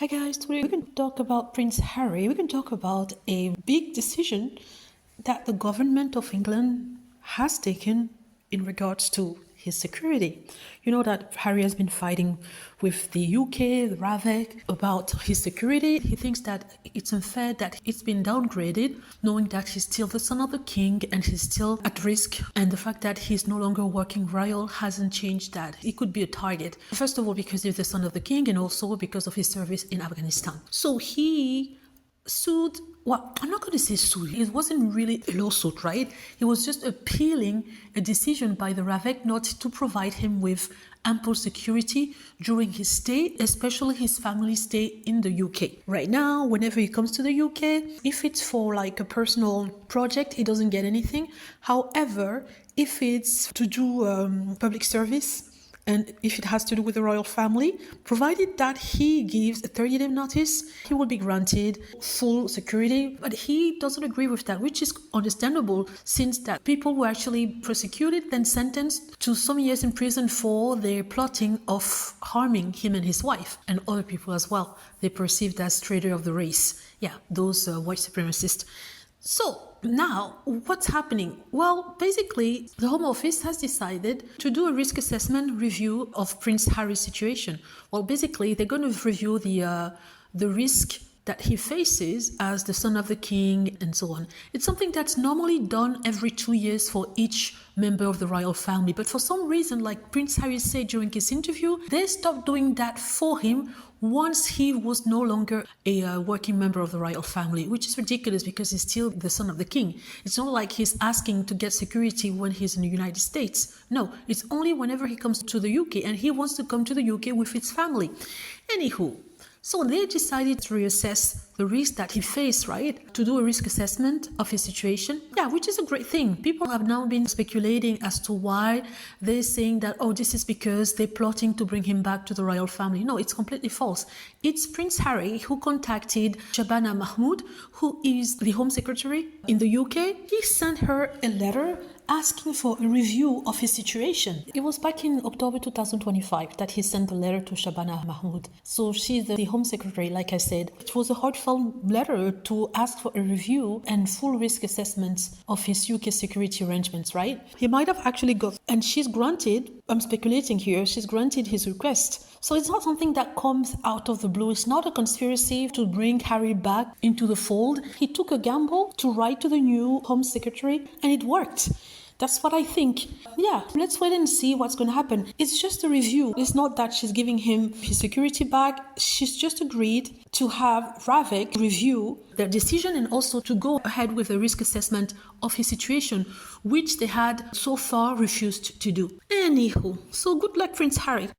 Hi guys, today we're going to talk about Prince Harry. We're going to talk about a big decision that the government of England has taken in regards to his security. You know that Harry has been fighting with the UK, the RAVEC, about his security. He thinks that it's unfair that it's been downgraded, knowing that he's still the son of the king and he's still at risk. And the fact that he's no longer working royal hasn't changed that. He could be a target. First of all, because he's the son of the king, and also because of his service in Afghanistan. So he sued. Well, I'm not going to say sued. It wasn't really a lawsuit, right? He was just appealing a decision by the RAVEC not to provide him with ample security during his stay, especially his family stay in the UK. Right now, whenever he comes to the UK, if it's for like a personal project, he doesn't get anything. However, if it's to do public service, and if it has to do with the royal family, provided that he gives a 30-day notice, he will be granted full security. But he doesn't agree with that, which is understandable, since that people were actually prosecuted, then sentenced to some years in prison for their plotting of harming him and his wife, and other people as well. They perceived as traitor of the race. Yeah, those white supremacists. So now, what's happening? Well, basically, the Home Office has decided to do a risk assessment review of Prince Harry's situation. Well, basically, they're going to review the risk that he faces as the son of the king and so on. It's something that's normally done every 2 years for each member of the royal family. But for some reason, like Prince Harry said during his interview, they stopped doing that for him once he was no longer a working member of the royal family, which is ridiculous because he's still the son of the king. It's not like he's asking to get security when he's in the United States. No, it's only whenever he comes to the UK, and he wants to come to the UK with his family. Anywho, so they decided to reassess the risk that he faced, right? To do a risk assessment of his situation. Yeah, which is a great thing. People have now been speculating as to why they're saying that, oh, this is because they're plotting to bring him back to the royal family. No, it's completely false. It's Prince Harry who contacted Shabana Mahmood, who is the Home Secretary in the UK. He sent her a letter asking for a review of his situation. It was back in October 2025 that he sent the letter to Shabana Mahmood. So she's the Home Secretary, like I said. It was a heartfelt letter to ask for a review and full risk assessments of his UK security arrangements, right? He might have actually got, and she's granted, I'm speculating here, she's granted his request. So it's not something that comes out of the blue. It's not a conspiracy to bring Harry back into the fold. He took a gamble to write to the new Home Secretary, and it worked. That's what I think. Yeah, let's wait and see what's going to happen. It's just a review. It's not that she's giving him his security back. She's just agreed to have RAVEC review their decision and also to go ahead with the risk assessment of his situation, which they had so far refused to do. Anywho, so good luck, Prince Harry.